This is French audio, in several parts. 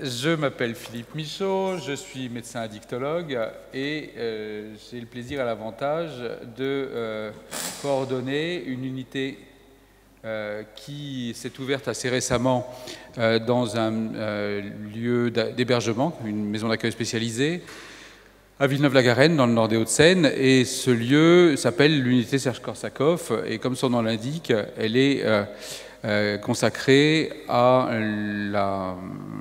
Je m'appelle Philippe Michaud, je suis médecin addictologue et j'ai le plaisir et l'avantage de coordonner une unité qui s'est ouverte assez récemment dans un lieu d'hébergement, une maison d'accueil spécialisée, à Villeneuve-la-Garenne, dans le nord des Hauts-de-Seine. Et ce lieu s'appelle l'unité Serge-Korsakov, et comme son nom l'indique, elle est consacrée à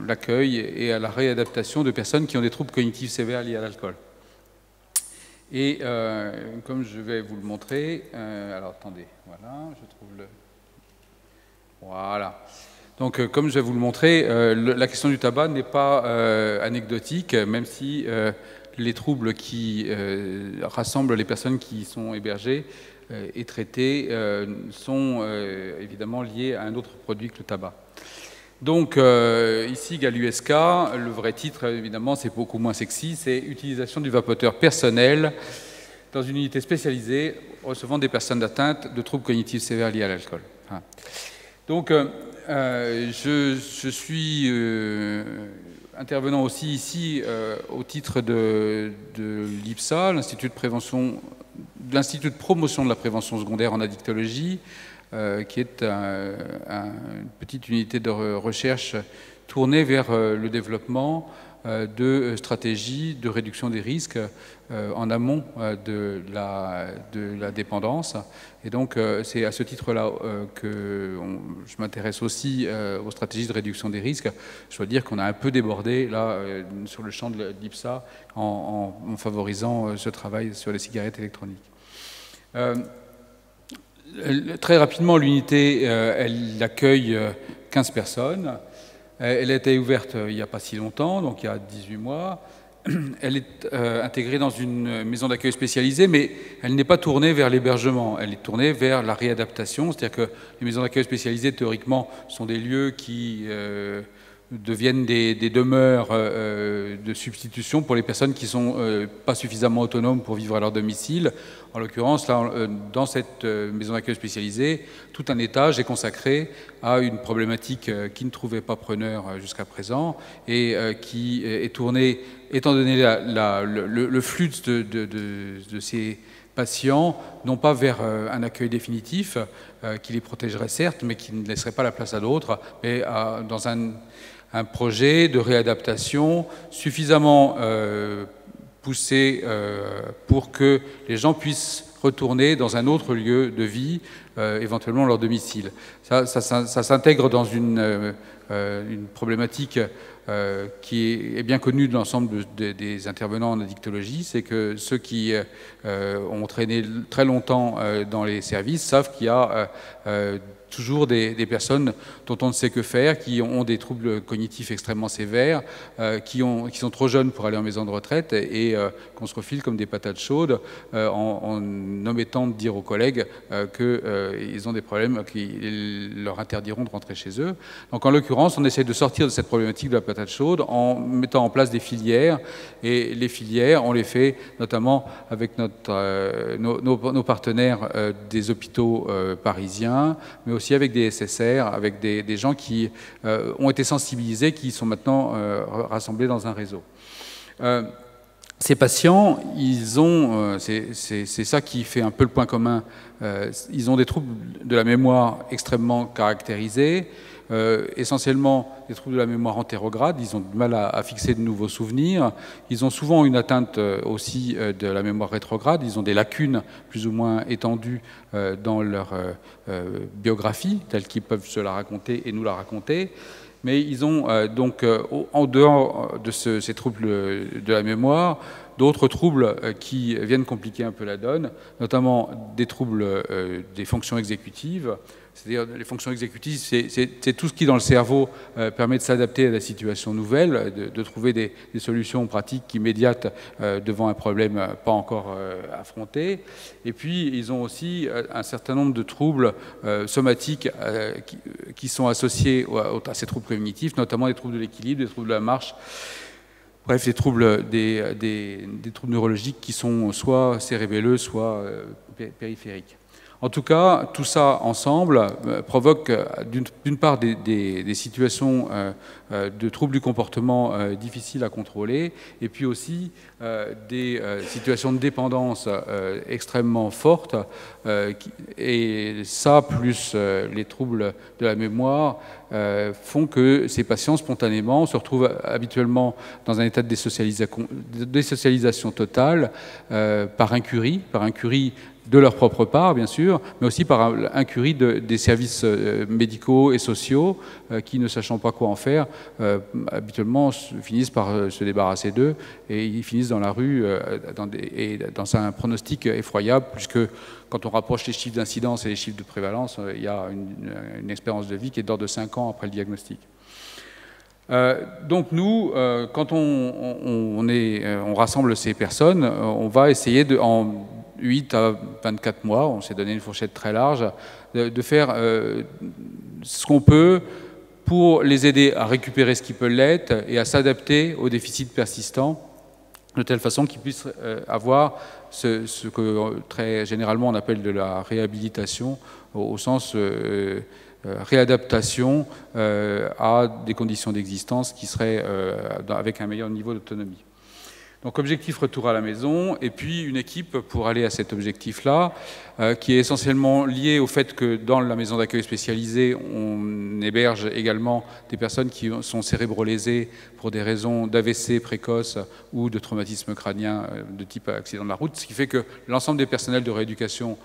l'accueil et à la réadaptation de personnes qui ont des troubles cognitifs sévères liés à l'alcool. Et comme je vais vous le montrer, alors attendez, voilà, je trouve le... Voilà. Donc comme je vais vous le montrer, la question du tabac n'est pas anecdotique, même si les troubles qui rassemblent les personnes qui y sont hébergées et traitées sont évidemment liés à un autre produit que le tabac. Donc ici, GALUSK, le vrai titre, évidemment, c'est beaucoup moins sexy, c'est « Utilisation du vapoteur personnel dans une unité spécialisée recevant des personnes atteintes de troubles cognitifs sévères liés à l'alcool ». Donc je suis intervenant aussi ici au titre de l'IPSA, l'Institut de promotion de la prévention secondaire en addictologie, qui est une petite unité de recherche tournée vers le développement de stratégies de réduction des risques en amont de la dépendance. Et donc c'est à ce titre-là que je m'intéresse aussi aux stratégies de réduction des risques. Je dois dire qu'on a un peu débordé là sur le champ de l'IPSA en favorisant ce travail sur les cigarettes électroniques. Très rapidement, l'unité, elle accueille 15 personnes. Elle a été ouverte il n'y a pas si longtemps, donc il y a 18 mois. Elle est intégrée dans une maison d'accueil spécialisée, mais elle n'est pas tournée vers l'hébergement, elle est tournée vers la réadaptation. C'est-à-dire que les maisons d'accueil spécialisées, théoriquement, sont des lieux qui deviennent des demeures de substitution pour les personnes qui ne sont pas suffisamment autonomes pour vivre à leur domicile. En l'occurrence, là, dans cette maison d'accueil spécialisée, tout un étage est consacré à une problématique qui ne trouvait pas preneur jusqu'à présent et qui est tournée, étant donné le flux de ces patients, non pas vers un accueil définitif qui les protégerait certes, mais qui ne laisserait pas la place à d'autres, mais dans un projet de réadaptation suffisamment poussé pour que les gens puissent retourner dans un autre lieu de vie, éventuellement leur domicile. Ça s'intègre dans une problématique qui est bien connue de l'ensemble des intervenants en addictologie, c'est que ceux qui ont traîné très longtemps dans les services savent qu'il y a toujours des personnes dont on ne sait que faire, qui ont des troubles cognitifs extrêmement sévères, qui sont trop jeunes pour aller en maison de retraite et qu'on se refile comme des patates chaudes en omettant de dire aux collègues qu'ils ont des problèmes qui leur interdiront de rentrer chez eux. Donc en l'occurrence, on essaie de sortir de cette problématique de la patate chaude en mettant en place des filières. Et les filières, on les fait notamment avec nos partenaires des hôpitaux parisiens, mais aussi avec des SSR, avec des gens qui ont été sensibilisés, qui sont maintenant rassemblés dans un réseau. Ces patients, c'est ça qui fait un peu le point commun, ils ont des troubles de la mémoire extrêmement caractérisés, essentiellement des troubles de la mémoire antérograde, ils ont du mal à fixer de nouveaux souvenirs, ils ont souvent une atteinte aussi de la mémoire rétrograde, ils ont des lacunes plus ou moins étendues dans leur biographie, telles qu'ils peuvent se la raconter et nous la raconter. Mais ils ont donc, en dehors de ces troubles de la mémoire, d'autres troubles qui viennent compliquer un peu la donne, notamment des troubles des fonctions exécutives. C'est-à-dire les fonctions exécutives, c'est tout ce qui, dans le cerveau, permet de s'adapter à la situation nouvelle, de trouver des solutions pratiques immédiates devant un problème pas encore affronté. Et puis, ils ont aussi un certain nombre de troubles somatiques qui sont associés à ces troubles cognitifs, notamment des troubles de l'équilibre, des troubles de la marche, bref, des troubles neurologiques qui sont soit cérébelleux, soit périphériques. En tout cas, tout ça ensemble provoque d'une part des situations de troubles du comportement difficiles à contrôler, et puis aussi des situations de dépendance extrêmement fortes, et ça, plus les troubles de la mémoire, font que ces patients, spontanément, se retrouvent habituellement dans un état de désocialisation totale, par incurie de leur propre part, bien sûr, mais aussi par incurie des services médicaux et sociaux qui, ne sachant pas quoi en faire, habituellement finissent par se débarrasser d'eux, et ils finissent dans la rue dans un pronostic effroyable, puisque quand on rapproche les chiffres d'incidence et les chiffres de prévalence, il y a une espérance de vie qui est d'ordre de 5 ans après le diagnostic. Donc nous, quand on rassemble ces personnes, on va essayer en 8 à 24 mois, on s'est donné une fourchette très large, de faire ce qu'on peut pour les aider à récupérer ce qui peut l'être et à s'adapter aux déficits persistants, de telle façon qu'ils puissent avoir ce que très généralement on appelle de la réhabilitation, au sens réadaptation à des conditions d'existence qui seraient avec un meilleur niveau d'autonomie. Donc objectif retour à la maison, et puis une équipe pour aller à cet objectif-là, qui est essentiellement lié au fait que dans la maison d'accueil spécialisée, on héberge également des personnes qui sont cérébrolésées pour des raisons d'AVC précoce ou de traumatisme crânien de type accident de la route, ce qui fait que l'ensemble des personnels de rééducation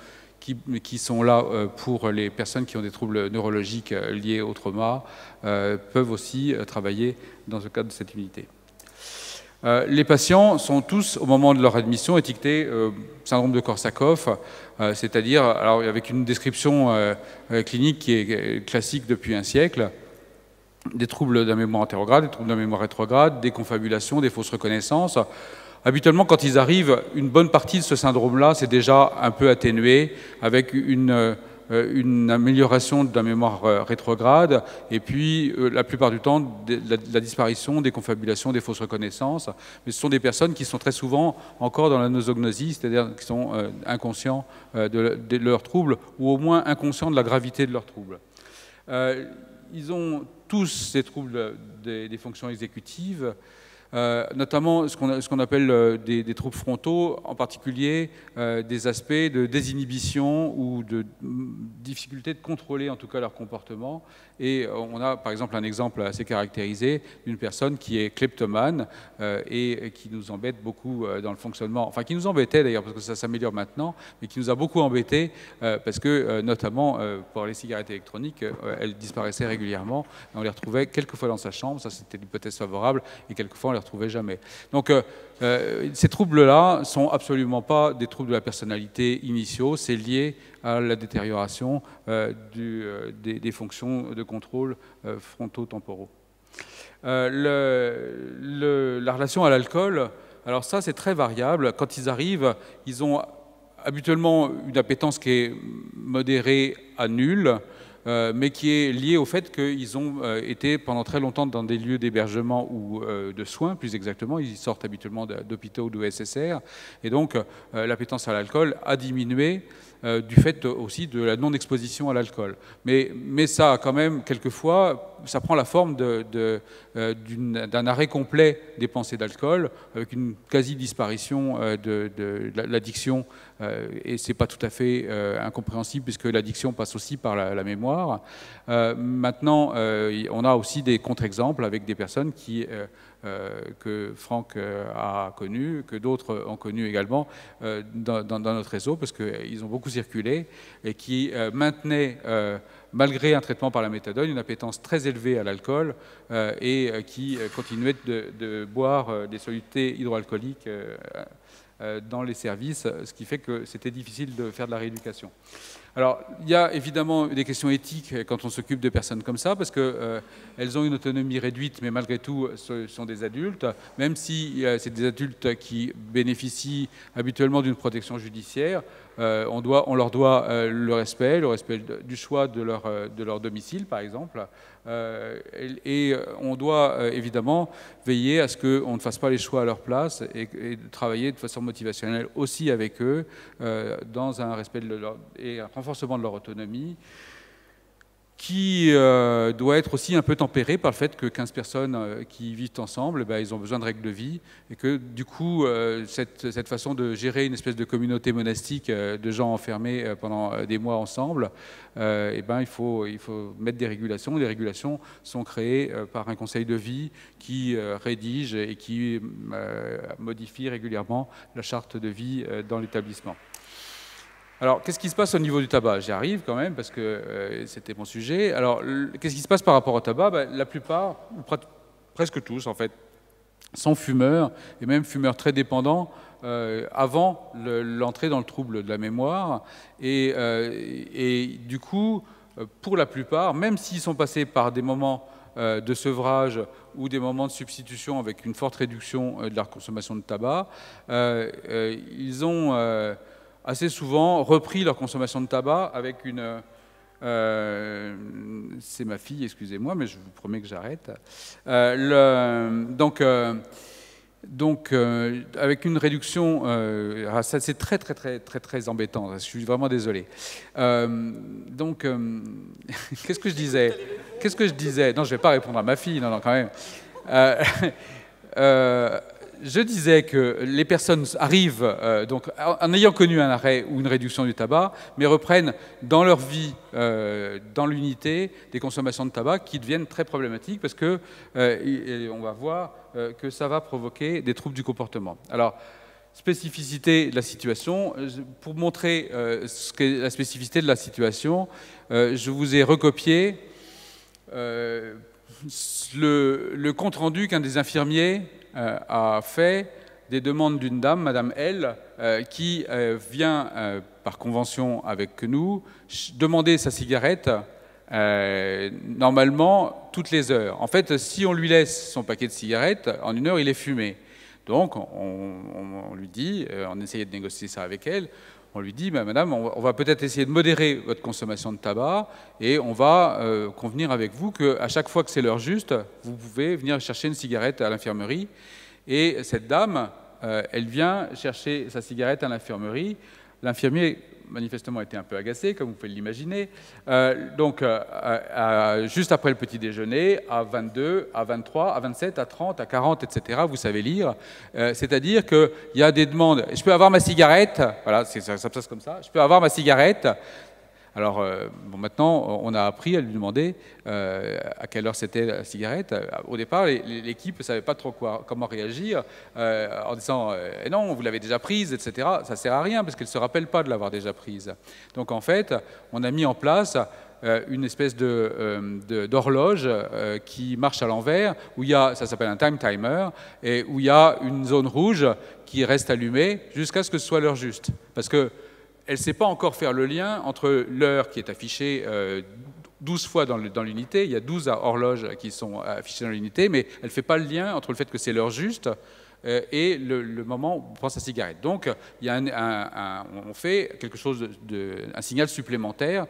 qui sont là pour les personnes qui ont des troubles neurologiques liés au trauma peuvent aussi travailler dans le cadre de cette unité. Les patients sont tous, au moment de leur admission, étiquetés syndrome de Korsakoff, c'est-à-dire avec une description clinique qui est classique depuis un siècle, des troubles de la mémoire antérograde, des troubles de la mémoire rétrograde, des confabulations, des fausses reconnaissances. Habituellement, quand ils arrivent, une bonne partie de ce syndrome-là, c'est déjà un peu atténué, avec une amélioration de la mémoire rétrograde, et puis la plupart du temps, la disparition des confabulations, des fausses reconnaissances. Mais ce sont des personnes qui sont très souvent encore dans la nosognosie, c'est-à-dire qui sont inconscients de leurs troubles, ou au moins inconscients de la gravité de leurs troubles. Ils ont tous ces troubles des fonctions exécutives, notamment ce qu'on appelle des troubles frontaux, en particulier des aspects de désinhibition ou de difficulté de contrôler en tout cas leur comportement. Et on a par exemple un exemple assez caractérisé d'une personne qui est kleptomane et qui nous embête beaucoup dans le fonctionnement, enfin qui nous embêtait d'ailleurs parce que ça s'améliore maintenant, mais qui nous a beaucoup embêté parce que notamment pour les cigarettes électroniques, elles disparaissaient régulièrement. Et on les retrouvait quelquefois dans sa chambre, ça c'était l'hypothèse favorable, et quelquefois on les retrouvait jamais. Donc ces troubles-là sont absolument pas des troubles de la personnalité initiaux, c'est lié à la détérioration des fonctions de contrôle fronto-temporaux. La relation à l'alcool, alors ça c'est très variable. Quand ils arrivent, ils ont habituellement une appétence qui est modérée à nulle, mais qui est liée au fait qu'ils ont été pendant très longtemps dans des lieux d'hébergement ou de soins, plus exactement. Ils sortent habituellement d'hôpitaux ou de SSR. Et donc, l'appétence à l'alcool a diminué du fait aussi de la non-exposition à l'alcool. Mais ça, quand même, quelquefois, ça prend la forme d'un arrêt complet des pensées d'alcool, avec une quasi-disparition de l'addiction. Et ce n'est pas tout à fait incompréhensible, puisque l'addiction passe aussi par la mémoire. Maintenant, on a aussi des contre-exemples avec des personnes que Franck a connues, que d'autres ont connues également dans notre réseau, parce qu'ils ont beaucoup circulé, et qui maintenaient, malgré un traitement par la méthadone, une appétence très élevée à l'alcool, et qui continuaient de boire des solutés hydroalcooliques dans les services, ce qui fait que c'était difficile de faire de la rééducation. Alors, il y a évidemment des questions éthiques quand on s'occupe de personnes comme ça, parce qu'elles ont une autonomie réduite, mais malgré tout, ce sont des adultes, même si c'est des adultes qui bénéficient habituellement d'une protection judiciaire. On leur doit le respect du choix de leur domicile, par exemple. Et on doit évidemment veiller à ce qu'on ne fasse pas les choix à leur place et travailler de façon motivationnelle aussi avec eux dans un respect et un renforcement renforcement de leur autonomie, qui doit être aussi un peu tempéré par le fait que 15 personnes qui vivent ensemble, ils ont besoin de règles de vie, et que du coup, cette façon de gérer une espèce de communauté monastique de gens enfermés pendant des mois ensemble, il faut mettre des régulations. Les régulations sont créées par un conseil de vie qui rédige et qui modifie régulièrement la charte de vie dans l'établissement. Alors, qu'est-ce qui se passe au niveau du tabac? J'y arrive quand même, parce que c'était mon sujet. Alors, qu'est-ce qui se passe par rapport au tabac? La plupart, ou presque tous en fait, sont fumeurs, et même fumeurs très dépendants, avant l'entrée dans le trouble de la mémoire. Et du coup, pour la plupart, même s'ils sont passés par des moments de sevrage ou des moments de substitution avec une forte réduction de leur consommation de tabac, ils ont assez souvent repris leur consommation de tabac avec une... c'est ma fille, excusez-moi, mais je vous promets que j'arrête. Avec une réduction... ça, c'est très embêtant. Je suis vraiment désolé. Qu'est-ce que je disais? Non, je ne vais pas répondre à ma fille, non, quand même. Je disais que les personnes arrivent donc en ayant connu un arrêt ou une réduction du tabac, mais reprennent dans leur vie, dans l'unité, des consommations de tabac qui deviennent très problématiques parce que on va voir que ça va provoquer des troubles du comportement. Alors, spécificité de la situation. Pour montrer ce qu'est la spécificité de la situation, je vous ai recopié le compte-rendu qu'un des infirmiers a fait des demandes d'une dame, Madame L, qui vient par convention avec nous demander sa cigarette normalement toutes les heures. En fait, si on lui laisse son paquet de cigarettes, en une heure, il est fumé. Donc, on lui dit, on essayait de négocier ça avec elle, on lui dit, madame, on va peut-être essayer de modérer votre consommation de tabac et on va convenir avec vous qu'à chaque fois que c'est l'heure juste, vous pouvez venir chercher une cigarette à l'infirmerie. Et cette dame, elle vient chercher sa cigarette à l'infirmerie. L'infirmier, manifestement, était un peu agacé, comme vous pouvez l'imaginer. Juste après le petit déjeuner, à 22, à 23, à 27, à 30, à 40, etc., vous savez lire. C'est-à-dire qu'il y a des demandes. Je peux avoir ma cigarette? Voilà, ça se passe comme ça. Je peux avoir ma cigarette? Alors, maintenant, on a appris à lui demander à quelle heure c'était la cigarette. Au départ, l'équipe ne savait pas trop comment réagir, en disant « non, vous l'avez déjà prise, etc. » Ça ne sert à rien, parce qu'elle ne se rappelle pas de l'avoir déjà prise. Donc, en fait, on a mis en place une espèce d'horloge qui marche à l'envers, où il y a, ça s'appelle un time timer, et où il y a une zone rouge qui reste allumée jusqu'à ce que ce soit l'heure juste. Parce que elle ne sait pas encore faire le lien entre l'heure qui est affichée 12 fois dans l'unité, il y a 12 horloges qui sont affichées dans l'unité, mais elle ne fait pas le lien entre le fait que c'est l'heure juste et le moment où on prend sa cigarette. Donc, il y a on fait quelque chose un signal supplémentaire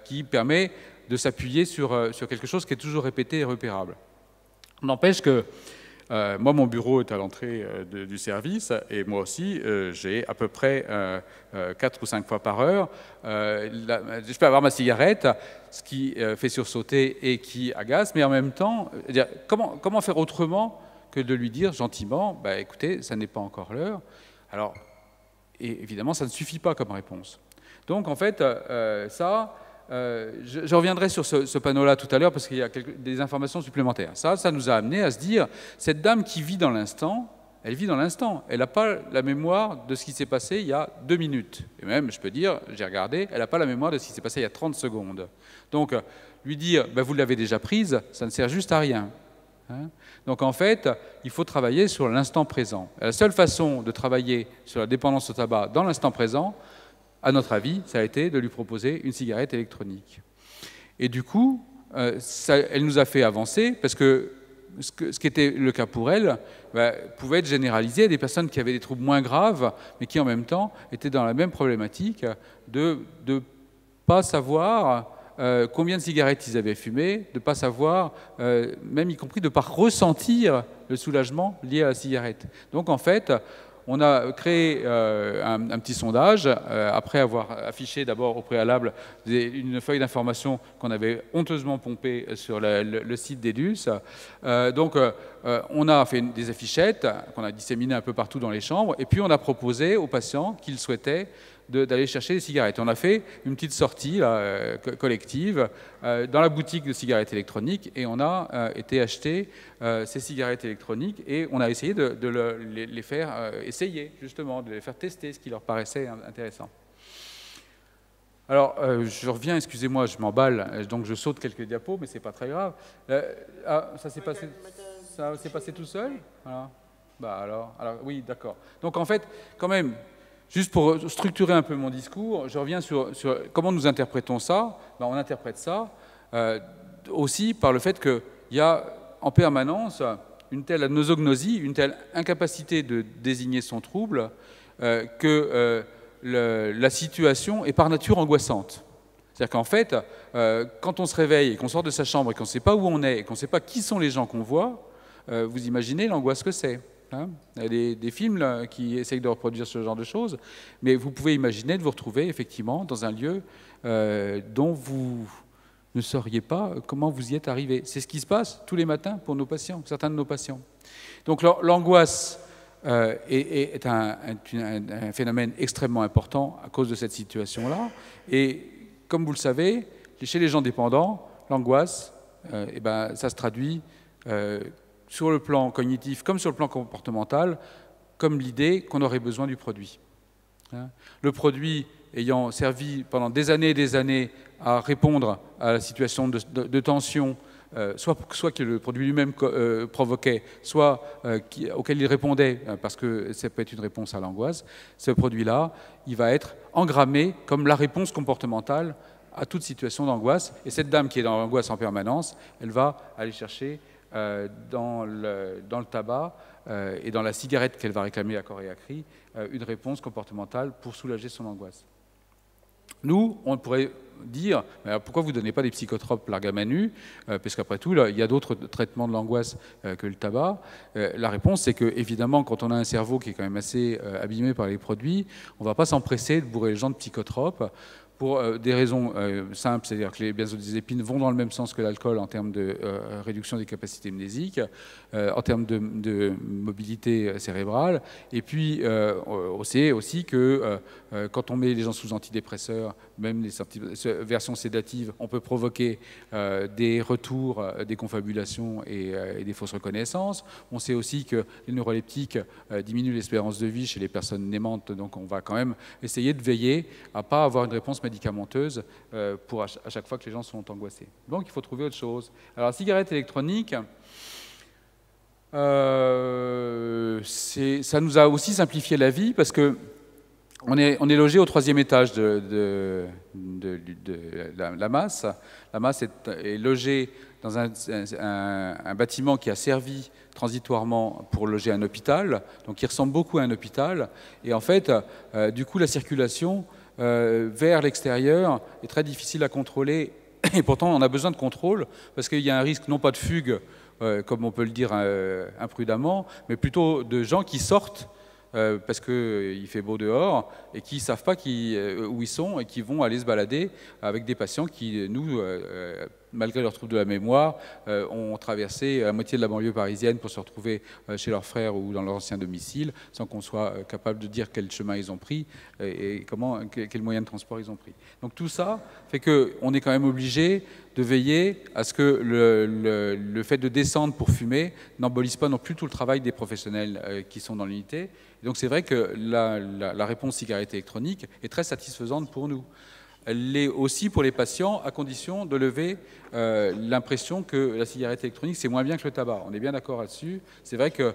qui permet de s'appuyer sur quelque chose qui est toujours répété et repérable. N'empêche que moi, mon bureau est à l'entrée du service, et moi aussi, j'ai à peu près 4 ou 5 fois par heure. Je peux avoir ma cigarette, ce qui fait sursauter et qui agace, mais en même temps, comment faire autrement que de lui dire gentiment, écoutez, ça n'est pas encore l'heure. Alors, et évidemment, ça ne suffit pas comme réponse. Donc, en fait, je reviendrai sur ce panneau-là tout à l'heure parce qu'il y a des informations supplémentaires. Ça nous a amené à se dire, cette dame qui vit dans l'instant, elle vit dans l'instant. Elle n'a pas la mémoire de ce qui s'est passé il y a 2 minutes. Et même, je peux dire, j'ai regardé, elle n'a pas la mémoire de ce qui s'est passé il y a 30 secondes. Donc, lui dire, vous l'avez déjà prise, ça ne sert juste à rien. Donc, en fait, il faut travailler sur l'instant présent. La seule façon de travailler sur la dépendance au tabac dans l'instant présent, à notre avis, ça a été de lui proposer une cigarette électronique. Et du coup, elle nous a fait avancer, parce que ce qui était le cas pour elle pouvait être généralisé à des personnes qui avaient des troubles moins graves, mais qui en même temps étaient dans la même problématique de ne pas savoir combien de cigarettes ils avaient fumé, de ne pas savoir, même y compris de ne pas ressentir le soulagement lié à la cigarette. Donc en fait, on a créé un petit sondage, après avoir affiché d'abord au préalable une feuille d'information qu'on avait honteusement pompée sur le site d'Edus. On a fait des affichettes qu'on a disséminées un peu partout dans les chambres, et puis on a proposé aux patients qu'ils souhaitaient d'aller chercher des cigarettes. On a fait une petite sortie là, collective dans la boutique de cigarettes électroniques, et on a été acheter ces cigarettes électroniques, et on a essayé de les faire essayer, justement, de les faire tester ce qui leur paraissait intéressant. Alors, je reviens, excusez-moi, je m'emballe, donc je saute quelques diapos, mais c'est pas très grave. Ça s'est passé tout seul? Voilà. Bah alors, oui, d'accord. Donc en fait, quand même, juste pour structurer un peu mon discours, je reviens sur comment nous interprétons ça. Ben, on interprète ça aussi par le fait qu'il y a en permanence une telle anosognosie, une telle incapacité de désigner son trouble, que la situation est par nature angoissante. C'est-à-dire qu'en fait, quand on se réveille et qu'on sort de sa chambre et qu'on ne sait pas où on est et qu'on ne sait pas qui sont les gens qu'on voit, vous imaginez l'angoisse que c'est. Hein, il y a des films là, qui essayent de reproduire ce genre de choses, mais vous pouvez imaginer de vous retrouver effectivement dans un lieu dont vous ne sauriez pas comment vous y êtes arrivé. C'est ce qui se passe tous les matins pour nos patients, certains de nos patients. Donc l'angoisse est un phénomène extrêmement important à cause de cette situation-là. Et comme vous le savez, chez les gens dépendants, l'angoisse, ça se traduit sur le plan cognitif comme sur le plan comportemental, comme l'idée qu'on aurait besoin du produit. Le produit ayant servi pendant des années à répondre à la situation de tension, soit que le produit lui-même provoquait, soit auquel il répondait, parce que ça peut être une réponse à l'angoisse, ce produit-là, il va être engrammé comme la réponse comportementale à toute situation d'angoisse. Et cette dame qui est dans l'angoisse en permanence, elle va aller chercher dans le tabac et dans la cigarette qu'elle va réclamer à corps et à cri, une réponse comportementale pour soulager son angoisse. Nous, on pourrait dire, pourquoi vous ne donnez pas des psychotropes larga manu, parce qu'après tout, là, il y a d'autres traitements de l'angoisse que le tabac. La réponse, c'est que, évidemment, quand on a un cerveau qui est quand même assez abîmé par les produits, on ne va pas s'empresser de bourrer les gens de psychotropes, pour des raisons simples, c'est-à-dire que les benzodiazépines vont dans le même sens que l'alcool en termes de réduction des capacités mnésiques, en termes de mobilité cérébrale. Et puis, on sait aussi que quand on met les gens sous antidépresseurs, même les versions sédatives, on peut provoquer des retours, des confabulations et des fausses reconnaissances. On sait aussi que les neuroleptiques diminuent l'espérance de vie chez les personnes n'aimantes, donc on va quand même essayer de veiller à ne pas avoir une réponse médicamenteuse pour à chaque fois que les gens sont angoissés. Donc il faut trouver autre chose. Alors la cigarette électronique, ça nous a aussi simplifié la vie parce que on est logé au 3e étage de la MAS. La MAS est logée dans un bâtiment qui a servi transitoirement pour loger un hôpital, donc qui ressemble beaucoup à un hôpital. Et en fait, du coup, la circulation vers l'extérieur est très difficile à contrôler. Et pourtant, on a besoin de contrôle parce qu'il y a un risque non pas de fugue, comme on peut le dire imprudemment, mais plutôt de gens qui sortent parce qu'il fait beau dehors et qui ne savent pas où ils sont et qui vont aller se balader avec des patients qui, nous, malgré leur trouble de la mémoire, ont traversé la moitié de la banlieue parisienne pour se retrouver chez leurs frères ou dans leur ancien domicile sans qu'on soit capable de dire quel chemin ils ont pris et quel moyen de transport ils ont pris. Donc tout ça fait qu'on est quand même obligé de veiller à ce que le fait de descendre pour fumer n'embolise pas non plus tout le travail des professionnels qui sont dans l'unité. Donc c'est vrai que la réponse cigarette électronique est très satisfaisante pour nous. Elle l'est aussi pour les patients, à condition de lever l'impression que la cigarette électronique, c'est moins bien que le tabac. On est bien d'accord là-dessus. C'est vrai que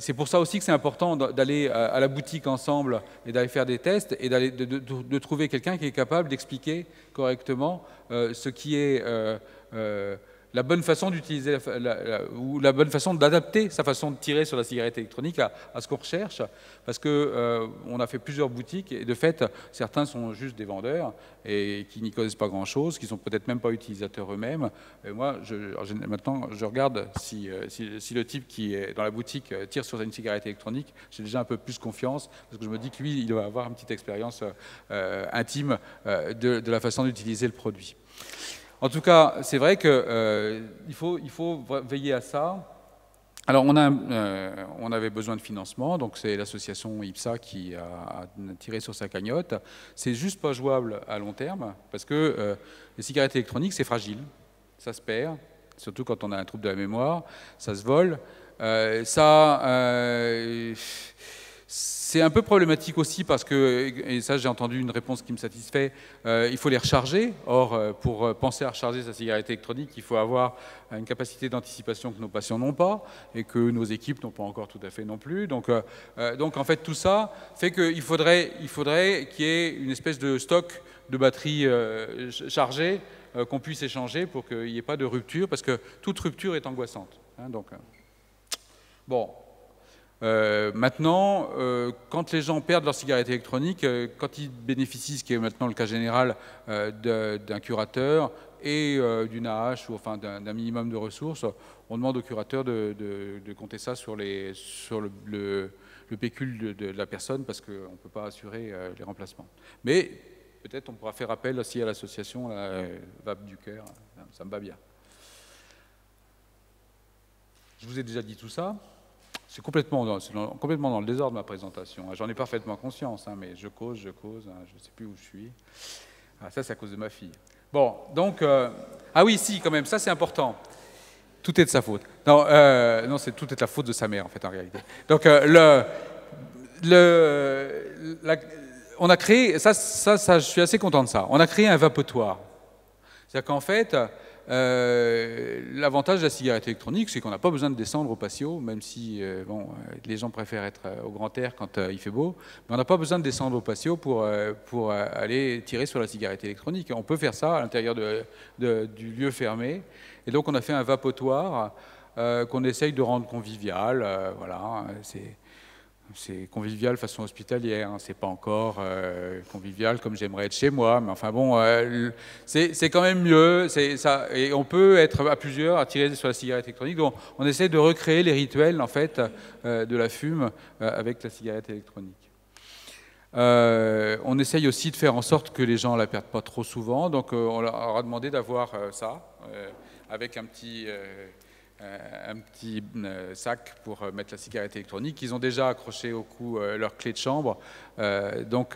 c'est pour ça aussi que c'est important d'aller à la boutique ensemble et d'aller faire des tests et de trouver quelqu'un qui est capable d'expliquer correctement ce qui est la bonne façon d'utiliser, ou la bonne façon d'adapter sa façon de tirer sur la cigarette électronique à ce qu'on recherche, parce que on a fait plusieurs boutiques, et de fait, certains sont juste des vendeurs, et qui n'y connaissent pas grand-chose, qui sont peut-être même pas utilisateurs eux-mêmes. Et moi, maintenant, je regarde si le type qui est dans la boutique tire sur une cigarette électronique, j'ai déjà un peu plus confiance, parce que je me dis que lui, il doit avoir une petite expérience intime de la façon d'utiliser le produit. En tout cas, c'est vrai qu'il faut veiller à ça. Alors, on avait besoin de financement, donc c'est l'association IPSA qui a tiré sur sa cagnotte. C'est juste pas jouable à long terme, parce que les cigarettes électroniques, c'est fragile, ça se perd, surtout quand on a un trouble de la mémoire, ça se vole. C'est un peu problématique aussi parce que, et ça j'ai entendu une réponse qui me satisfait, il faut les recharger. Or, pour penser à recharger sa cigarette électronique, il faut avoir une capacité d'anticipation que nos patients n'ont pas et que nos équipes n'ont pas encore tout à fait non plus. Donc en fait, tout ça fait qu'il faudrait qu'il y ait une espèce de stock de batteries chargées qu'on puisse échanger pour qu'il n'y ait pas de rupture, parce que toute rupture est angoissante. Hein, bon. Maintenant, quand les gens perdent leur cigarette électronique, quand ils bénéficient, ce qui est maintenant le cas général, d'un curateur et d'une AH, ou enfin d'un minimum de ressources, on demande au curateur de compter ça sur le pécule de la personne, parce qu'on ne peut pas assurer les remplacements. Mais peut-être on pourra faire appel aussi à l'association VAP du Cœur, ça me va bien. Je vous ai déjà dit tout ça. C'est complètement dans le désordre ma présentation. J'en ai parfaitement conscience, hein, mais je cause, hein, je ne sais plus où je suis. Ah, ça, c'est à cause de ma fille. Bon, donc... ah oui, si, quand même, ça c'est important. Tout est de sa faute. Non, tout est de la faute de sa mère, en fait, en réalité. Donc, on a créé... Ça, je suis assez content de ça. On a créé un vapotoir. C'est-à-dire qu'en fait... l'avantage de la cigarette électronique, c'est qu'on n'a pas besoin de descendre au patio, même si les gens préfèrent être au grand air quand il fait beau, mais on n'a pas besoin de descendre au patio pour aller tirer sur la cigarette électronique. On peut faire ça à l'intérieur du lieu fermé, et donc on a fait un vapotoir qu'on essaye de rendre convivial. Voilà, c'est convivial façon hospitalière, hein. C'est pas encore convivial comme j'aimerais être chez moi, mais enfin bon, c'est quand même mieux. Ça, et on peut être à plusieurs à tirer sur la cigarette électronique. Donc on essaie de recréer les rituels en fait de la fume avec la cigarette électronique. On essaye aussi de faire en sorte que les gens la perdent pas trop souvent. Donc on leur a demandé d'avoir ça avec un petit sac pour mettre la cigarette électronique. Ils ont déjà accroché au cou leur clé de chambre, donc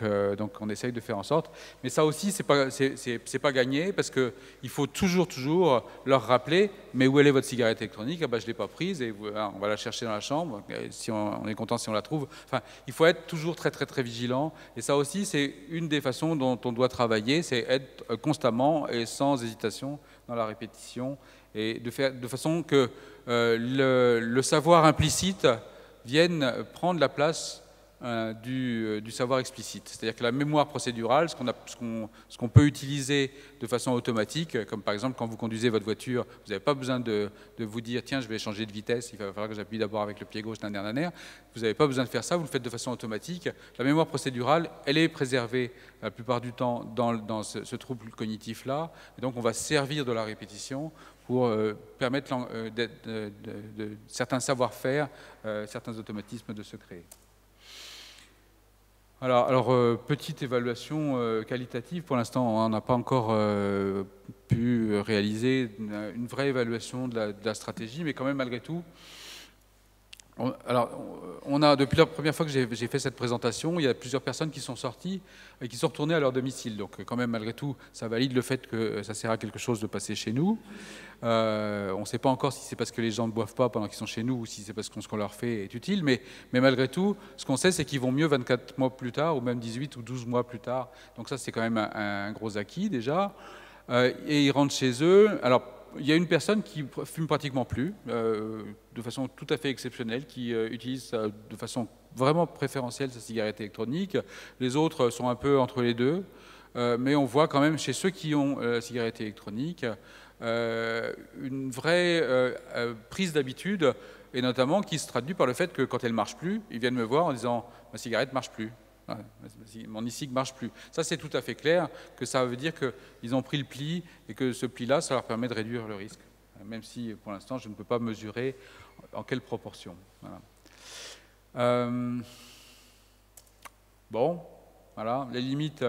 on essaye de faire en sorte. Mais ça aussi, c'est pas gagné, parce qu'il faut toujours leur rappeler, mais où elle est votre cigarette électronique? Ah ben, je ne l'ai pas prise, et on va la chercher dans la chambre, si on est content si on la trouve. Enfin, il faut être toujours très vigilant, et ça aussi, c'est une des façons dont on doit travailler, c'est être constamment et sans hésitation dans la répétition, et de façon que le savoir implicite vienne prendre la place du savoir explicite. C'est-à-dire que la mémoire procédurale, ce qu'on peut utiliser de façon automatique, comme par exemple quand vous conduisez votre voiture, vous n'avez pas besoin de vous dire « tiens, je vais changer de vitesse, il va falloir que j'appuie d'abord avec le pied gauche, d'un. » Vous n'avez pas besoin de faire ça, vous le faites de façon automatique. La mémoire procédurale, elle est préservée la plupart du temps dans ce trouble cognitif-là. Et donc on va servir de la répétition pour permettre de certains savoir-faire, certains automatismes de se créer. Alors petite évaluation qualitative, pour l'instant on n'a pas encore pu réaliser une vraie évaluation de la stratégie, mais quand même malgré tout, depuis la première fois que j'ai fait cette présentation, il y a plusieurs personnes qui sont sorties et qui sont retournées à leur domicile. Donc quand même, malgré tout, ça valide le fait que ça sert à quelque chose de passer chez nous. On ne sait pas encore si c'est parce que les gens ne boivent pas pendant qu'ils sont chez nous ou si c'est parce que ce qu'on leur fait est utile. Mais malgré tout, ce qu'on sait, c'est qu'ils vont mieux 24 mois plus tard ou même 18 ou 12 mois plus tard. Donc ça, c'est quand même un gros acquis déjà. Et ils rentrent chez eux. Alors, il y a une personne qui fume pratiquement plus, de façon tout à fait exceptionnelle, qui utilise de façon vraiment préférentielle sa cigarette électronique. Les autres sont un peu entre les deux, mais on voit quand même chez ceux qui ont la cigarette électronique une vraie prise d'habitude, et notamment qui se traduit par le fait que quand elle ne marche plus, ils viennent me voir en disant « ma cigarette ne marche plus ». Mon e-cig ne marche plus. Ça, c'est tout à fait clair que ça veut dire qu'ils ont pris le pli et que ce pli-là, ça leur permet de réduire le risque. Même si, pour l'instant, je ne peux pas mesurer en quelle proportion. Voilà. Bon, voilà. Les limites,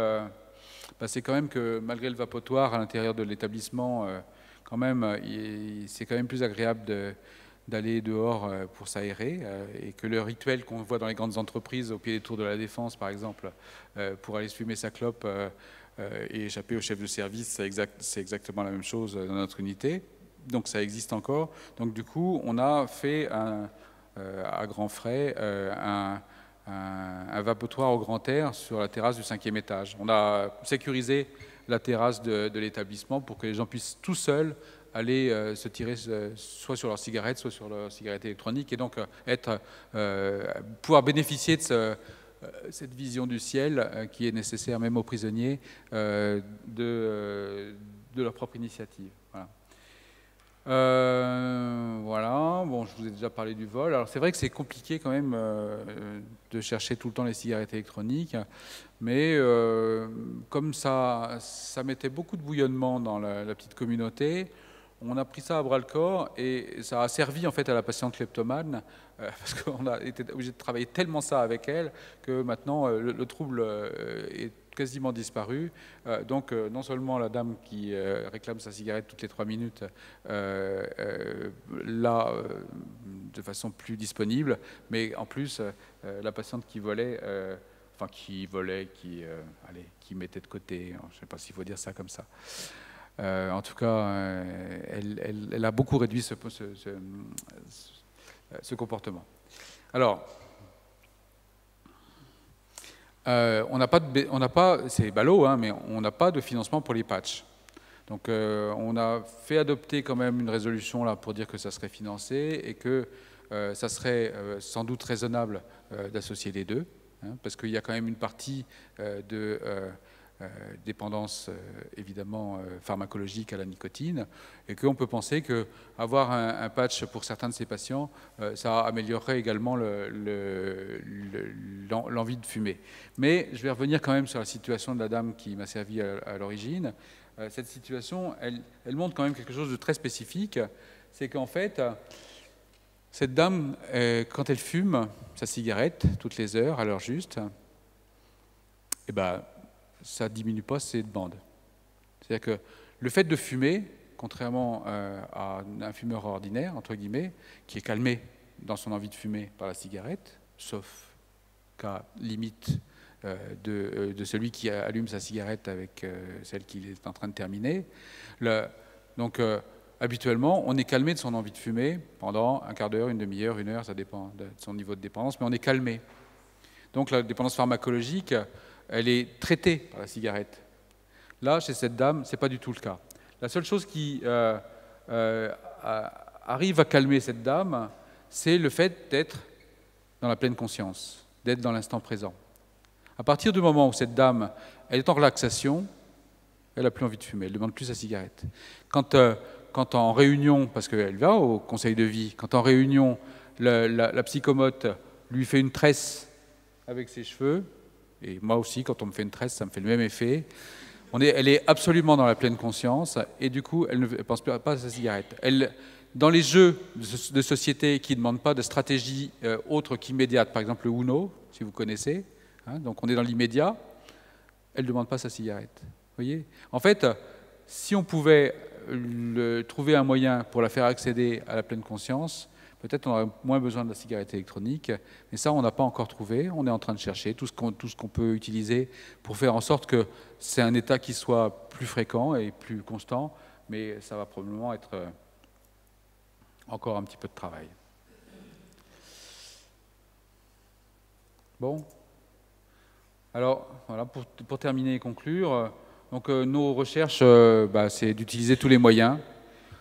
c'est quand même que malgré le vapotoir à l'intérieur de l'établissement, quand même, c'est quand même plus agréable d'aller dehors pour s'aérer, et que le rituel qu'on voit dans les grandes entreprises au pied des tours de la Défense, par exemple, pour aller se fumer sa clope et échapper au chef de service, c'est exactement la même chose dans notre unité. Donc ça existe encore. Donc du coup, on a fait à grands frais un vapotoir au grand air sur la terrasse du 5e étage. On a sécurisé la terrasse de l'établissement pour que les gens puissent tout seuls aller se tirer soit sur leur cigarette, soit sur leur cigarette électronique, et donc pouvoir bénéficier de cette vision du ciel qui est nécessaire même aux prisonniers de leur propre initiative. Voilà. Voilà, bon, je vous ai déjà parlé du vol. Alors c'est vrai que c'est compliqué quand même de chercher tout le temps les cigarettes électroniques, mais comme ça mettait beaucoup de bouillonnement dans la petite communauté, on a pris ça à bras-le-corps et ça a servi en fait à la patiente kleptomane parce qu'on a été obligé de travailler tellement ça avec elle que maintenant le trouble est quasiment disparu. Donc non seulement la dame qui réclame sa cigarette toutes les 3 minutes l'a de façon plus disponible, mais en plus la patiente qui volait, qui mettait de côté, je ne sais pas s'il faut dire ça comme ça. En tout cas, elle a beaucoup réduit ce comportement. Alors, on n'a pas, c'est ballot, hein, mais on n'a pas de financement pour les patchs. Donc, on a fait adopter quand même une résolution là pour dire que ça serait financé et que ça serait sans doute raisonnable d'associer les deux, hein, parce qu'il y a quand même une partie de dépendance évidemment pharmacologique à la nicotine, et qu'on peut penser qu'avoir un patch pour certains de ces patients, ça améliorerait également l'envie de fumer. Mais je vais revenir quand même sur la situation de la dame qui m'a servi à l'origine. Cette situation, elle montre quand même quelque chose de très spécifique, c'est qu'en fait, cette dame, quand elle fume sa cigarette toutes les heures, à l'heure juste, eh ben, ça ne diminue pas ses demandes. C'est-à-dire que le fait de fumer, contrairement à un fumeur ordinaire, entre guillemets, qui est calmé dans son envie de fumer par la cigarette, sauf cas limite de celui qui allume sa cigarette avec celle qu'il est en train de terminer. Donc, habituellement, on est calmé de son envie de fumer pendant un quart d'heure, une demi-heure, une heure, ça dépend de son niveau de dépendance, mais on est calmé. Donc, la dépendance pharmacologique, elle est traitée par la cigarette. Là, chez cette dame, ce n'est pas du tout le cas. La seule chose qui arrive à calmer cette dame, c'est le fait d'être dans la pleine conscience, d'être dans l'instant présent. À partir du moment où cette dame, elle est en relaxation, elle n'a plus envie de fumer, elle ne demande plus sa cigarette. Quand en réunion, parce qu'elle va au conseil de vie, quand en réunion, la psychomote lui fait une tresse avec ses cheveux, et moi aussi, quand on me fait une tresse, ça me fait le même effet. Elle est absolument dans la pleine conscience, et du coup, elle ne pense pas à sa cigarette. Dans les jeux de société qui ne demandent pas de stratégie autre qu'immédiate, par exemple le Uno, si vous connaissez, hein, donc on est dans l'immédiat, elle ne demande pas sa cigarette. Voyez ? En fait, si on pouvait trouver un moyen pour la faire accéder à la pleine conscience, peut-être on aurait moins besoin de la cigarette électronique, mais ça, on n'a pas encore trouvé. On est en train de chercher tout ce qu'on peut utiliser pour faire en sorte que c'est un état qui soit plus fréquent et plus constant, mais ça va probablement être encore un petit peu de travail. Bon. Alors, voilà, pour terminer et conclure, donc, nos recherches, c'est d'utiliser tous les moyens.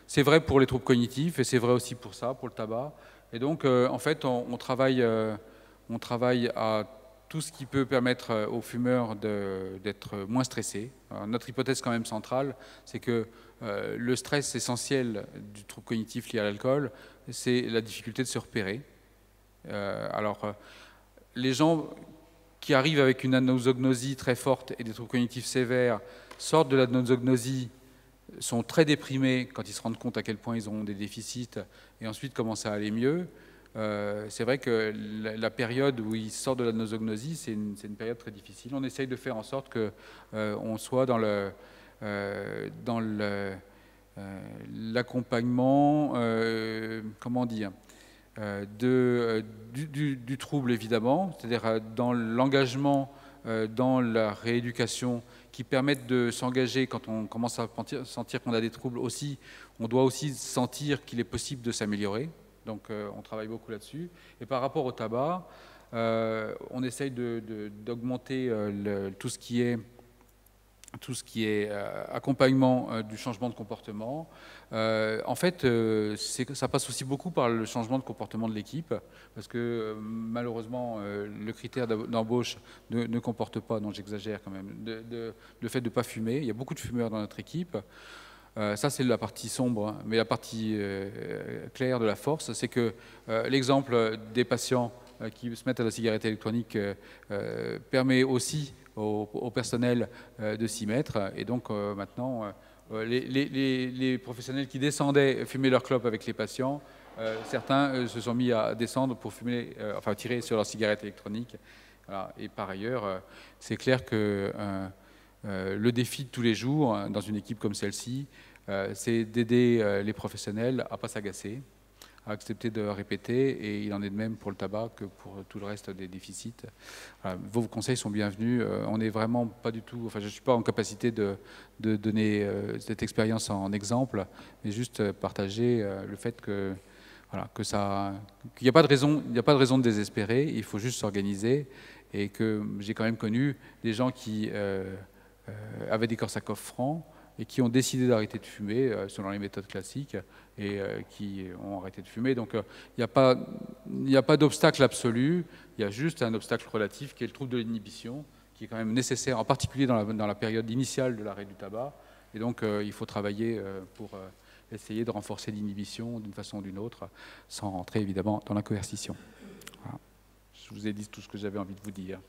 C'est vrai pour les troubles cognitifs et c'est vrai aussi pour ça, pour le tabac. Et donc, en fait, on travaille à tout ce qui peut permettre aux fumeurs d'être moins stressés. Alors, notre hypothèse quand même centrale, c'est que le stress essentiel du trouble cognitif lié à l'alcool, c'est la difficulté de se repérer. Les gens qui arrivent avec une anosognosie très forte et des troubles cognitifs sévères sortent de l'anosognosie, sont très déprimés quand ils se rendent compte à quel point ils ont des déficits et ensuite commencent à aller mieux. C'est vrai que la période où ils sortent de la nosognosie, c'est une période très difficile. On essaye de faire en sorte qu'on soit dans l'accompagnement, comment dire, du trouble évidemment, c'est-à-dire dans l'engagement, dans la rééducation, qui permettent de s'engager quand on commence à sentir qu'on a des troubles aussi. On doit aussi sentir qu'il est possible de s'améliorer. Donc on travaille beaucoup là-dessus. Et par rapport au tabac, on essaye d'augmenter tout ce qui est accompagnement du changement de comportement. En fait, ça passe aussi beaucoup par le changement de comportement de l'équipe, parce que malheureusement, le critère d'embauche ne comporte pas, non j'exagère quand même, le fait de ne pas fumer. Il y a beaucoup de fumeurs dans notre équipe. Ça, c'est la partie sombre, hein. Mais la partie claire de la force, c'est que l'exemple des patients qui se mettent à la cigarette électronique permet aussi au personnel de s'y mettre. Et donc maintenant, les professionnels qui descendaient fumer leur clope avec les patients, certains se sont mis à descendre pour fumer, enfin tirer sur leur cigarette électronique. Voilà. Et par ailleurs, c'est clair que le défi de tous les jours dans une équipe comme celle-ci, c'est d'aider les professionnels à ne pas s'agacer, à accepter de répéter, et il en est de même pour le tabac que pour tout le reste des déficits. Voilà, vos conseils sont bienvenus. On n'est vraiment pas du tout, enfin je ne suis pas en capacité de donner cette expérience en exemple, mais juste partager le fait que voilà, qu'il n'y a pas de raison, de désespérer. Il faut juste s'organiser, et que j'ai quand même connu des gens qui avaient des Korsakoff francs et qui ont décidé d'arrêter de fumer selon les méthodes classiques et qui ont arrêté de fumer. Donc il n'y a pas d'obstacle absolu, il y a juste un obstacle relatif qui est le trouble de l'inhibition, qui est quand même nécessaire, en particulier dans la période initiale de l'arrêt du tabac. Et donc il faut travailler pour essayer de renforcer l'inhibition d'une façon ou d'une autre, sans rentrer évidemment dans la coercition. Voilà. Je vous ai dit tout ce que j'avais envie de vous dire.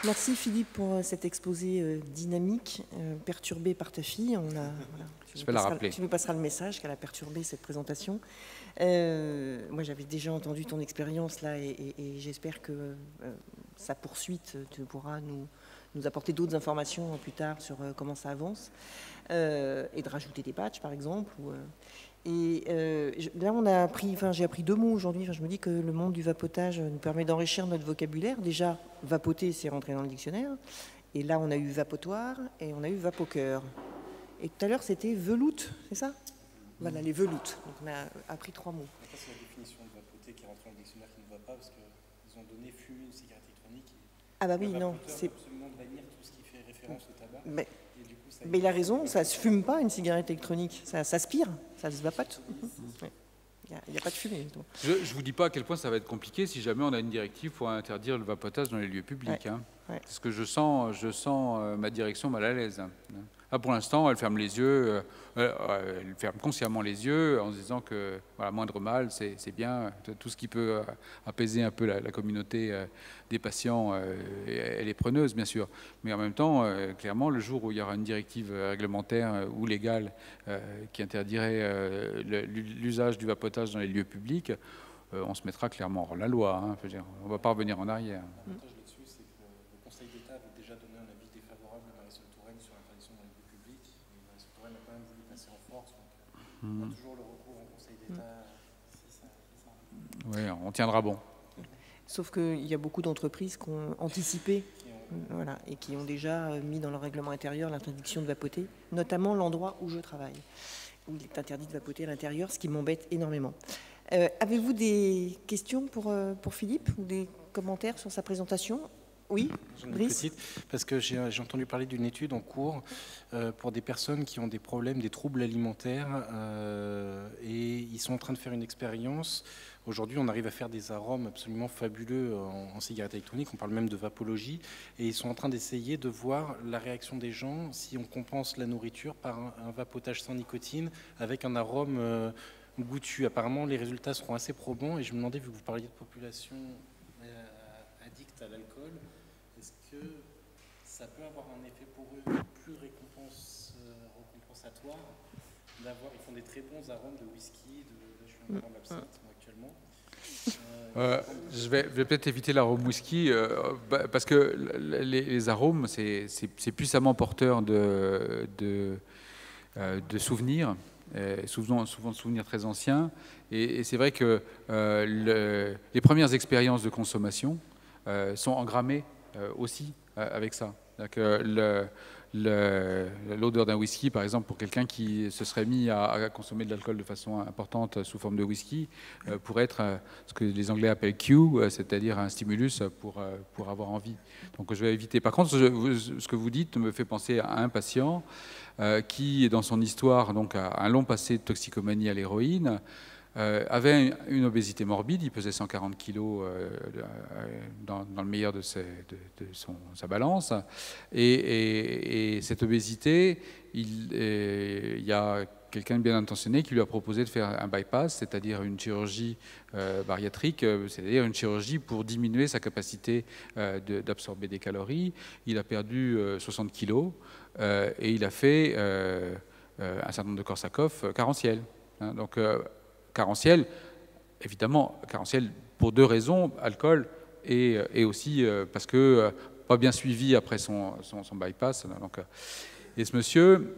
Merci Philippe pour cet exposé dynamique, perturbé par ta fille. Je vais la rappeler. Tu nous passeras le message qu'elle a perturbé cette présentation. Moi j'avais déjà entendu ton expérience là et j'espère que sa poursuite tu pourras nous apporter d'autres informations plus tard sur comment ça avance et de rajouter des patchs par exemple. Là, j'ai appris 2 mots aujourd'hui. Je me dis que le monde du vapotage nous permet d'enrichir notre vocabulaire. Déjà, vapoter, c'est rentré dans le dictionnaire. Et là, on a eu vapotoire et on a eu vapoqueur. Et tout à l'heure, c'était veloute, c'est ça? Voilà, les veloutes. Donc, on a appris 3 mots. Ça, c'est la définition de vapoter qui est rentrée dans le dictionnaire qui ne va pas parce qu'ils ont donné fumer une cigarette électronique. Ah bah oui, non. C'est absolument de bannir tout ce qui fait référence au tabac. Mais il a raison, ça ne se fume pas une cigarette électronique, ça s'aspire, ça se vapote. Il n'y a pas de fumée. Je ne vous dis pas à quel point ça va être compliqué si jamais on a une directive pour interdire le vapotage dans les lieux publics. Ouais. Hein. Ouais. Parce que je sens ma direction mal à l'aise. Là, pour l'instant, elle ferme les yeux, elle ferme consciemment les yeux en se disant que voilà, moindre mal, c'est bien. Tout ce qui peut apaiser un peu la communauté des patients, elle est preneuse, bien sûr. Mais en même temps, clairement, le jour où il y aura une directive réglementaire ou légale qui interdirait l'usage du vapotage dans les lieux publics, on se mettra clairement hors la loi. Hein, on ne va pas revenir en arrière. On a toujours le recours au Conseil d'État. Oui, on tiendra bon. Sauf qu'il y a beaucoup d'entreprises qui ont anticipé voilà, et qui ont déjà mis dans leur règlement intérieur l'interdiction de vapoter, notamment l'endroit où je travaille, où il est interdit de vapoter à l'intérieur, ce qui m'embête énormément. Avez-vous des questions pour Philippe ou des commentaires sur sa présentation? Oui, J'en ai une Brice. petite, parce que j'ai entendu parler d'une étude en cours pour des personnes qui ont des problèmes, des troubles alimentaires, et ils sont en train de faire une expérience. Aujourd'hui, on arrive à faire des arômes absolument fabuleux en cigarette électronique, on parle même de vapologie, et ils sont en train d'essayer de voir la réaction des gens si on compense la nourriture par un vapotage sans nicotine avec un arôme goûtu. Apparemment, les résultats seront assez probants, et je me demandais, vu que vous parliez de population addicte à l'alcool, est-ce que ça peut avoir un effet pour eux plus récompensatoire d'avoir, ils font des très bons arômes de whisky, là, je suis en arôme absinthe moi, actuellement. Je vais peut-être éviter l'arôme whisky parce que les arômes, c'est puissamment porteur de souvenirs, souvent de souvenirs très anciens. Et c'est vrai que les premières expériences de consommation sont engrammées aussi avec ça. L'odeur d'un whisky, par exemple, pour quelqu'un qui se serait mis à consommer de l'alcool de façon importante sous forme de whisky, pourrait être ce que les Anglais appellent cue, c'est-à-dire un stimulus pour avoir envie. Donc je vais éviter. Par contre, ce que vous dites me fait penser à un patient qui, dans son histoire, donc, a un long passé de toxicomanie à l'héroïne, avait une obésité morbide, il pesait 140 kg dans le meilleur de sa balance. Et cette obésité, il y a quelqu'un de bien intentionné qui lui a proposé de faire un bypass, c'est-à-dire une chirurgie bariatrique, c'est-à-dire une chirurgie pour diminuer sa capacité d'absorber des calories. Il a perdu 60 kg et il a fait un certain nombre de Korsakoff carentiels. Hein, donc, carentiel, évidemment, carentiel pour deux raisons, alcool et aussi parce que pas bien suivi après son bypass. Donc, et ce monsieur,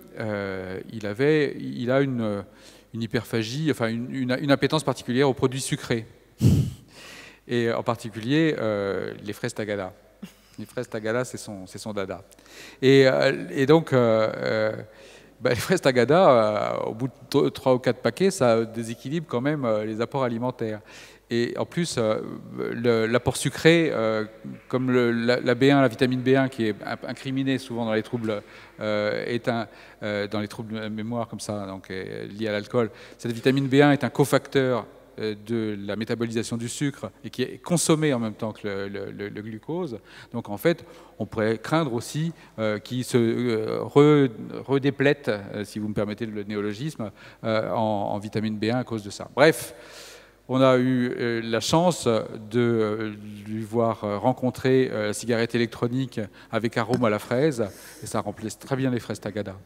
il a une hyperphagie, enfin une appétence particulière aux produits sucrés, et en particulier les fraises Tagada. Les fraises Tagada, c'est son dada. Et donc, les fraises Tagada, au bout de 3 ou 4 paquets, ça déséquilibre quand même les apports alimentaires. Et en plus, l'apport sucré, comme la B1, la vitamine B1, qui est incriminée souvent dans les troubles, dans les troubles de mémoire comme ça, donc liés à l'alcool, cette vitamine B1 est un cofacteur de la métabolisation du sucre et qui est consommé en même temps que le glucose. Donc en fait, on pourrait craindre aussi qu'il se redéplète, si vous me permettez le néologisme, en vitamine B1 à cause de ça. Bref, on a eu la chance de lui voir rencontrer la cigarette électronique avec arôme à la fraise, et ça remplace très bien les fraises Tagada.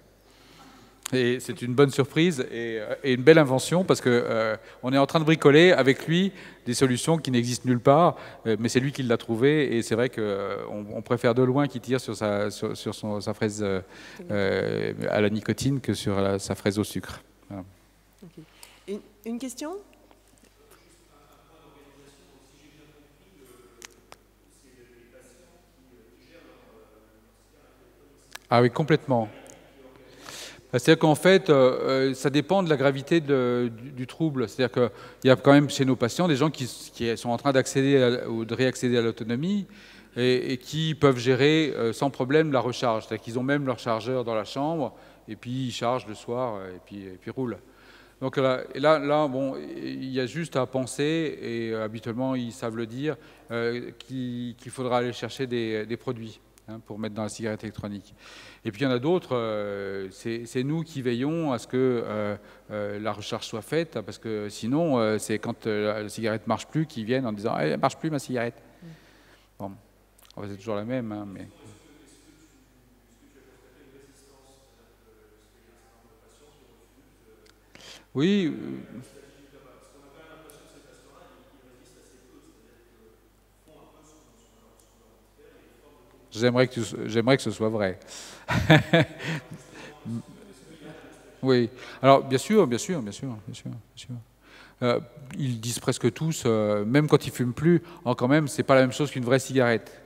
Et c'est une bonne surprise et une belle invention parce que on est en train de bricoler avec lui des solutions qui n'existent nulle part, mais c'est lui qui l'a trouvé et c'est vrai qu'on préfère de loin qu'il tire sur sa fraise à la nicotine que sur sa fraise au sucre. Voilà. Okay. Une question ? Ah oui, complètement. C'est-à-dire qu'en fait, ça dépend de la gravité du trouble. C'est-à-dire qu'il y a quand même chez nos patients des gens qui sont en train d'accéder ou de réaccéder à l'autonomie et qui peuvent gérer sans problème la recharge. C'est-à-dire qu'ils ont même leur chargeur dans la chambre et puis ils chargent le soir et puis roulent. Donc là, bon, il y a juste à penser, et habituellement ils savent le dire, qu'il faudra aller chercher des produits pour mettre dans la cigarette électronique. Et puis il y en a d'autres, c'est nous qui veillons à ce que la recharge soit faite, parce que sinon, c'est quand la cigarette ne marche plus qu'ils viennent en disant elle ne marche plus ma cigarette. Bon, c'est toujours la même, hein, mais... Oui. J'aimerais que ce soit vrai. Oui. Alors, bien sûr. Ils disent presque tous, même quand ils fument plus, quand même, c'est pas la même chose qu'une vraie cigarette.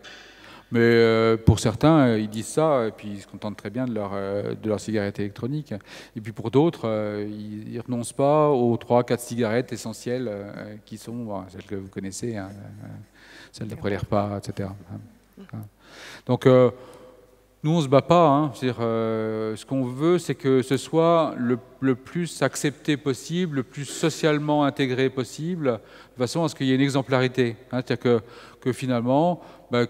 Mais pour certains, ils disent ça, et puis ils se contentent très bien de leur cigarette électronique. Et puis pour d'autres, ils ne renoncent pas aux 3-4 cigarettes essentielles qui sont celles que vous connaissez, hein, celles d'après les repas, etc. Donc, nous, on ne se bat pas. Hein. Ce qu'on veut, c'est que ce soit le plus accepté possible, le plus socialement intégré possible, de façon à ce qu'il y ait une exemplarité. Hein. C'est-à-dire que finalement,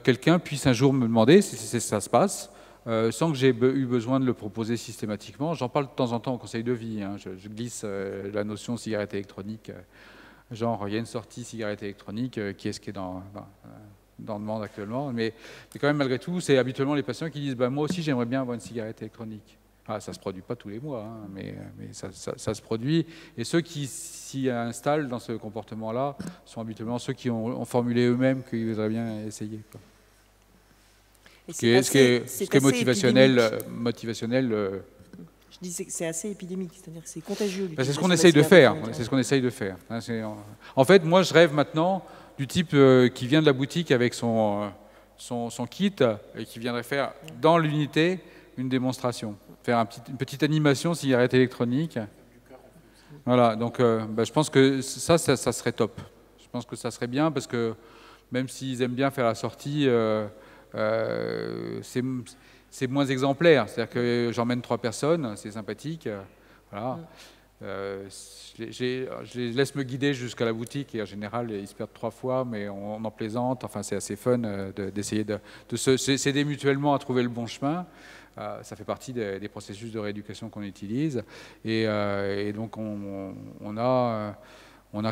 quelqu'un puisse un jour me demander si ça se passe, sans que j'ai eu besoin de le proposer systématiquement. J'en parle de temps en temps au conseil de vie. Hein. Je glisse la notion de cigarette électronique. Genre, il y a une sortie cigarette électronique, qui est-ce qui est dans le monde actuellement, mais quand même, malgré tout, c'est habituellement les patients qui disent moi aussi, j'aimerais bien avoir une cigarette électronique. Ça ne se produit pas tous les mois, hein, mais ça se produit. Et ceux qui s'y installent dans ce comportement-là sont habituellement ceux qui ont formulé eux-mêmes qu'ils voudraient bien essayer. Quoi. Ce qui est motivationnel. Je disais que c'est assez épidémique, c'est-à-dire que c'est contagieux. C'est ce qu'on essaye de faire. C'est ce qu'on essaye de faire. En fait, moi, je rêve maintenant du type qui vient de la boutique avec son kit et qui viendrait faire dans l'unité une démonstration, faire une petite animation cigarette électronique. Voilà, donc je pense que ça serait top. Je pense que ça serait bien parce que même s'ils aiment bien faire la sortie, c'est moins exemplaire. C'est-à-dire que j'emmène 3 personnes, c'est sympathique. Voilà. Je les laisse me guider jusqu'à la boutique et en général ils se perdent 3 fois, mais on en plaisante. Enfin, c'est assez fun d'essayer de s'aider mutuellement à trouver le bon chemin. Ça fait partie des processus de rééducation qu'on utilise et donc on a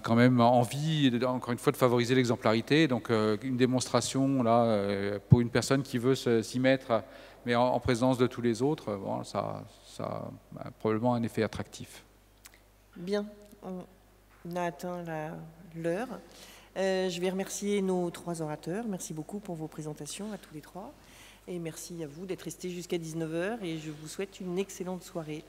quand même envie, encore une fois, de favoriser l'exemplarité. Donc une démonstration là pour une personne qui veut s'y mettre, mais en présence de tous les autres, bon, ça a probablement un effet attractif. Bien, on a atteint l'heure. Je vais remercier nos 3 orateurs. Merci beaucoup pour vos présentations à tous les 3. Et merci à vous d'être restés jusqu'à 19h. Et je vous souhaite une excellente soirée.